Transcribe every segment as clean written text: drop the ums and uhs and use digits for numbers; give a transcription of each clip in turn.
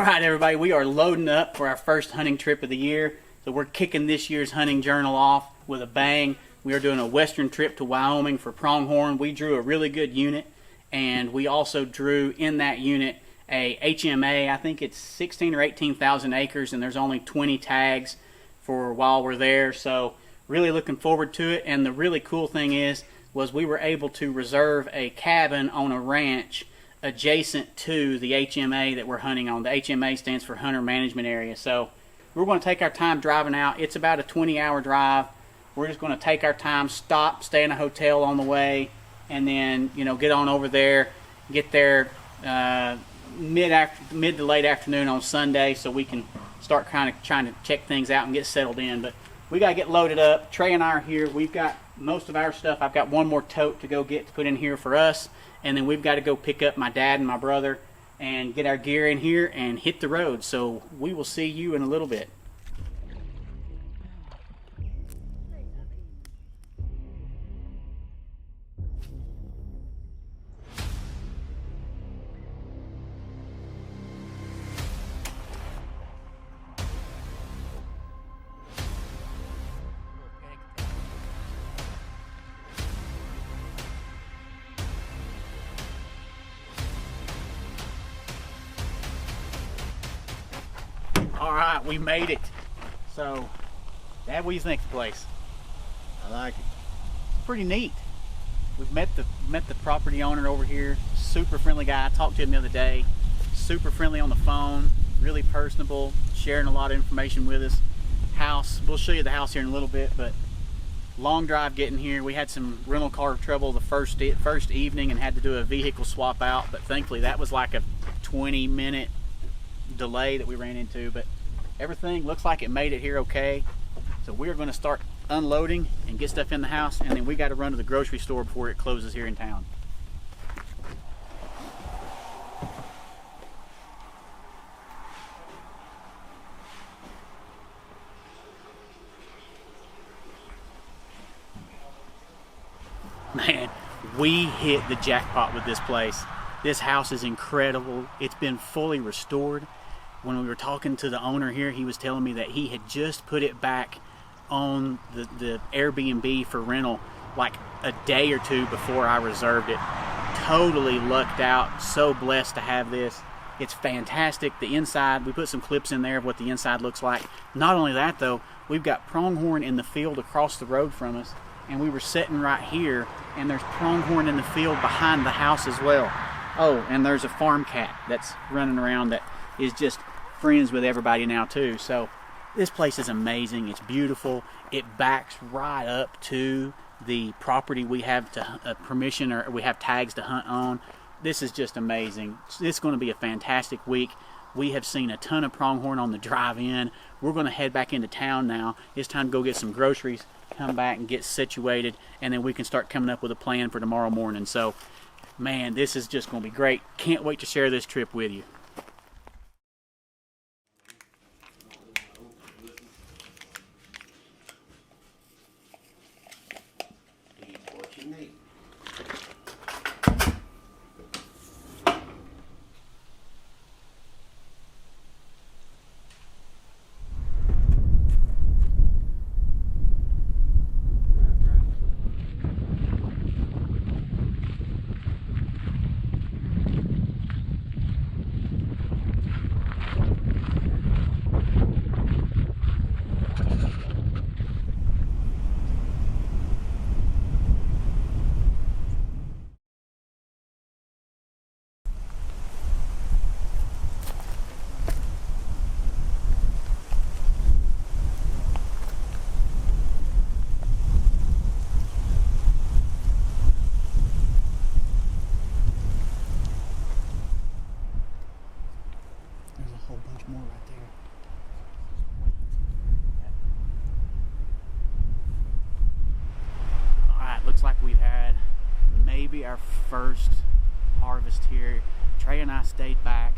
right, everybody, we are loading up for our first hunting trip of the year. So we're kicking this year's hunting journal off with a bang. We are doing a western trip to Wyoming for pronghorn. We drew a really good unit, and we also drew in that unit a HMA. I think it's 16 or 18,000 acres, and there's only 20 tags for while we're there. So really looking forward to it. And the really cool thing was we were able to reserve a cabin on a ranch adjacent to the HMA that we're hunting on. The HMA stands for Hunter Management Area. So we're going to take our time driving out. It's about a 20-hour drive. We're just going to take our time, stop, stay in a hotel on the way, and then get on over there, get there mid to late afternoon on Sunday, so we can start kind of trying to check things out and get settled in. But we got to get loaded up. Trey and I are here. We've got most of our stuff. I've got one more tote to go get to put in here for us, and then we've got to go pick up my dad and my brother and get our gear in here and hit the road. So we will see you in a little bit. All right, we made it. So, Dad, what do you think of the place? I like it. It's pretty neat. We've met the property owner over here. Super friendly guy. I talked to him the other day. Super friendly on the phone. Really personable. Sharing a lot of information with us. House. We'll show you the house here in a little bit, but long drive getting here. We had some rental car trouble the first evening and had to do a vehicle swap out, but thankfully that was like a 20-minute delay that we ran into. But everything looks like it made it here okay. So we're going to start unloading and get stuff in the house, and then we got to run to the grocery store before it closes here in town. Man, we hit the jackpot with this place. This house is incredible. It's been fully restored. When we were talking to the owner here, he was telling me that he had just put it back on the Airbnb for rental like a day or two before I reserved it. Totally lucked out. So blessed to have this. It's fantastic. The inside, we put some clips in there of what the inside looks like. Not only that though, we've got pronghorn in the field across the road from us, and we were sitting right here, and there's pronghorn in the field behind the house as well. Oh, and there's a farm cat that's running around that is just friends with everybody now too. So this place is amazing. It's beautiful. It backs right up to the property we have to permission, or we have tags to hunt on. This is just amazing. This is going to be a fantastic week. We have seen a ton of pronghorn on the drive in. We're going to head back into town now. It's time to go get some groceries, come back and get situated, and then we can start coming up with a plan for tomorrow morning. So man, this is just going to be great. Can't wait to share this trip with you. More right there. Alright, looks like we've had maybe our first harvest here. Trey and I stayed back.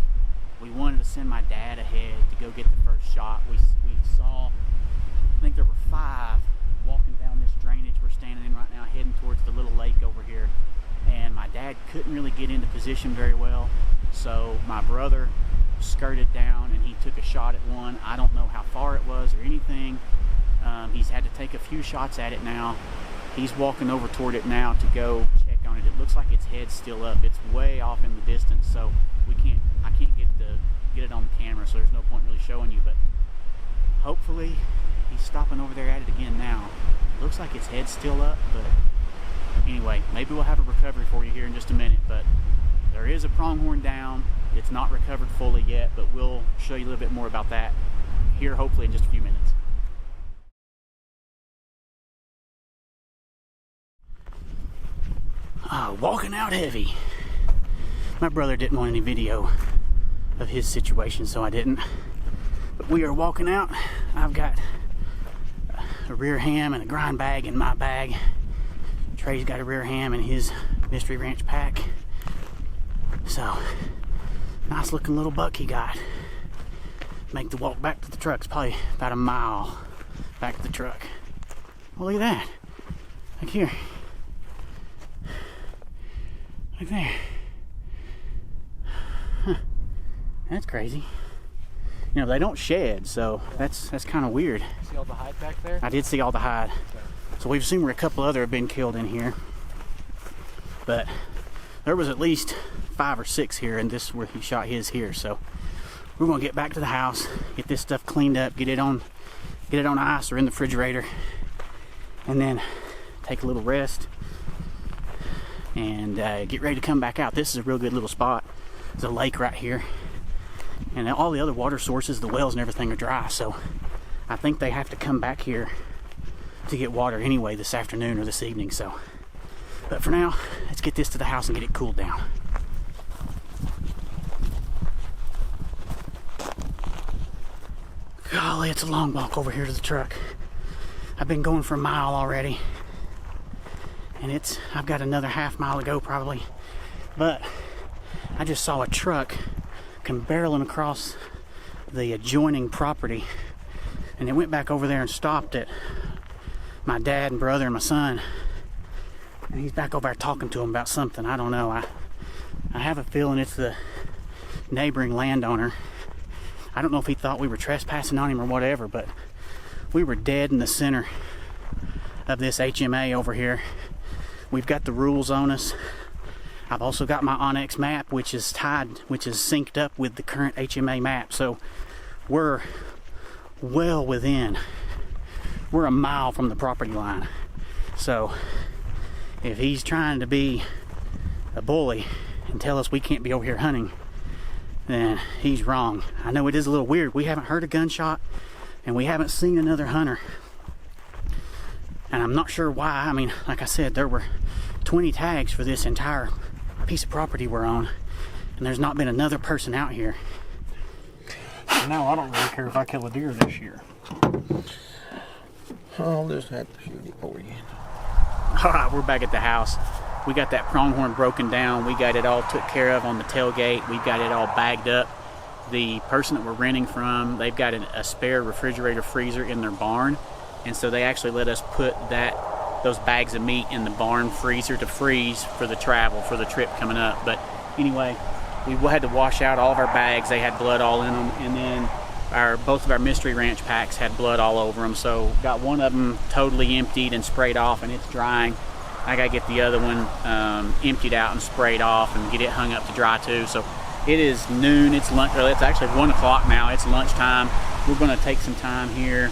We wanted to send my dad ahead to go get the first shot. We saw, I think there were 5 walking down this drainage we're standing in right now, heading towards the little lake over here. And my dad couldn't really get into position very well. So my brother skirted down and he took a shot at one. I don't know how far it was or anything. He's had to take a few shots at it now. He's walking over toward it now to go check on it. It looks like its head's still up. It's way off in the distance, so I can't get it on the camera, so there's no point really showing you, but hopefully he's stopping over there at it again now. It looks like its head's still up, but anyway, maybe we'll have a recovery for you here in just a minute, but there is a pronghorn down. It's not recovered fully yet, but we'll show you a little bit more about that here hopefully in just a few minutes. Walking out heavy. My brother didn't want any video of his situation, so I didn't. But we are walking out. I've got a rear ham and a grind bag in my bag. Trey's got a rear ham in his Mystery Ranch pack. So, nice looking little buck he got. Make the walk back to the truck. It's probably about a mile back to the truck. Well, look at that. Look here. Look there. Huh. That's crazy. You know, they don't shed, so that's kind of weird. See all the hide back there? I did see all the hide. Okay. So we've seen where a couple other have been killed in here. But there was at least 5 or 6 here, and this is where he shot his here. So we're gonna get back to the house, get this stuff cleaned up, get it on ice or in the refrigerator, and then take a little rest and get ready to come back out. This is a real good little spot. There's a lake right here, and all the other water sources, the wells and everything, are dry, so I think they have to come back here to get water anyway this afternoon or this evening. So, but for now, let's get this to the house and get it cooled down. Golly, it's a long walk over here to the truck. I've been going for a mile already, and I've got another half mile to go probably. But I just saw a truck come barreling across the adjoining property, and it went back over there and stopped at my dad and brother and my son, and he's back over there talking to him about something. I don't know. I have a feeling it's the neighboring landowner. I don't know if he thought we were trespassing on him or whatever, but we were dead in the center of this HMA over here. We've got the rules on us. I've also got my Onyx map, which is synced up with the current HMA map. So we're well within. We're a mile from the property line. So if he's trying to be a bully and tell us we can't be over here hunting, then he's wrong. I know it is a little weird. We haven't heard a gunshot and we haven't seen another hunter. And I'm not sure why. I mean, like I said, there were 20 tags for this entire piece of property we're on, and there's not been another person out here. No, I don't really care if I kill a deer this year. I'll just have to shoot it for you. All right, we're back at the house. We got that pronghorn broken down. We got it all took care of on the tailgate. We got it all bagged up. The person that we're renting from, they've got a spare refrigerator freezer in their barn, and so they actually let us put those bags of meat in the barn freezer to freeze for the travel, for the trip coming up. But anyway, we had to wash out all of our bags. They had blood all in them, and then both of our Mystery Ranch packs had blood all over them. So got one of them totally emptied and sprayed off, and it's drying. I gotta get the other one emptied out and sprayed off and get it hung up to dry too. So it is noon. It's lunch. It's actually 1 o'clock now. It's lunchtime. We're gonna take some time here.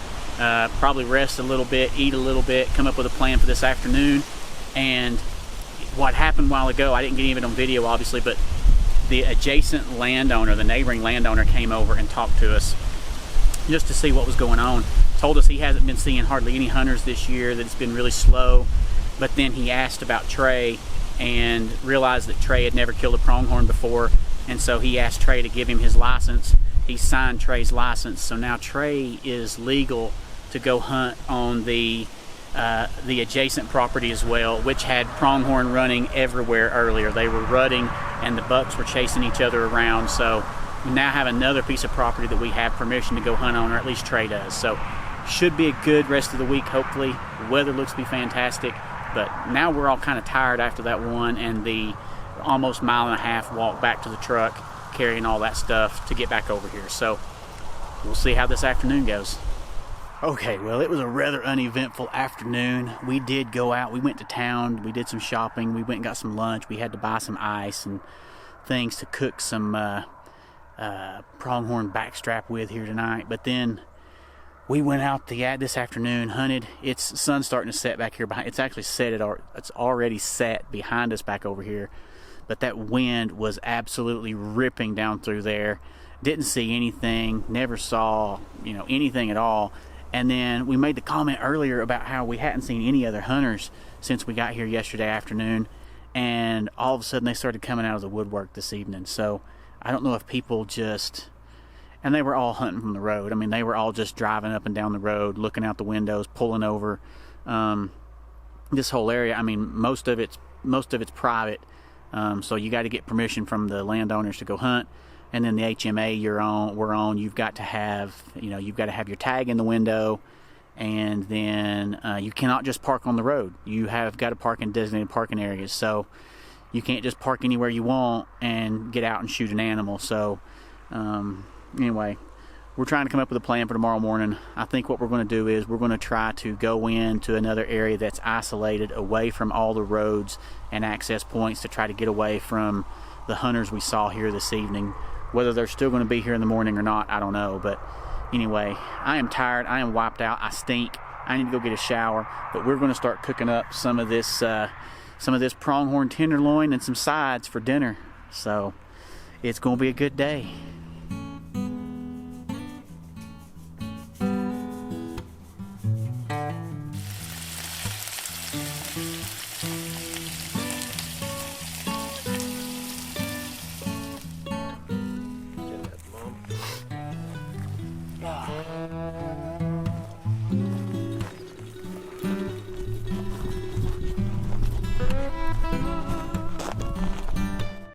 Probably rest a little bit, eat a little bit, come up with a plan for this afternoon. And what happened a while ago, I didn't get even on video obviously, but the adjacent landowner, the neighboring landowner, came over and talked to us just to see what was going on. Told us he hasn't been seeing hardly any hunters this year, that it's been really slow. But then he asked about Trey and realized that Trey had never killed a pronghorn before, and so he asked Trey to give him his license. He signed Trey's license, so now Trey is legal to go hunt on the adjacent property as well, which had pronghorn running everywhere earlier. They were rutting and the bucks were chasing each other around. So we now have another piece of property that we have permission to go hunt on, or at least Trey does. So should be a good rest of the week, hopefully. The weather looks to be fantastic, but now we're all kind of tired after that one and the almost 1.5 mile walk back to the truck. carrying all that stuff to get back over here. So we'll see how this afternoon goes. Okay, well, it was a rather uneventful afternoon. We did go out. We went to town. We did some shopping. We went and got some lunch. We had to buy some ice and things to cook some pronghorn backstrap with here tonight. But then we went out this afternoon, hunted. It's sun's starting to set back here behind. It's actually set. It's already set behind us back over here. But that wind was absolutely ripping down through there. Didn't see anything. Never saw anything at all. And then we made the comment earlier about how we hadn't seen any other hunters since we got here yesterday afternoon, and all of a sudden they started coming out of the woodwork this evening. So I don't know if people and they were all hunting from the road. I mean, they were all just driving up and down the road, looking out the windows, pulling over. This whole area, I mean, most of it's private, so you got to get permission from the landowners to go hunt. And then the HMA we're on, you've got to have your tag in the window, and then you cannot just park on the road. You have got to park in designated parking areas. So you can't just park anywhere you want and get out and shoot an animal. So anyway, we're trying to come up with a plan for tomorrow morning. I think what we're going to do is we're going to try to go into another area that's isolated, away from all the roads and access points, to try to get away from the hunters we saw here this evening. Whether they're still going to be here in the morning or not, I don't know. But anyway, I am tired. I am wiped out. I stink. I need to go get a shower. But we're going to start cooking up some of this pronghorn tenderloin and some sides for dinner. So it's going to be a good day.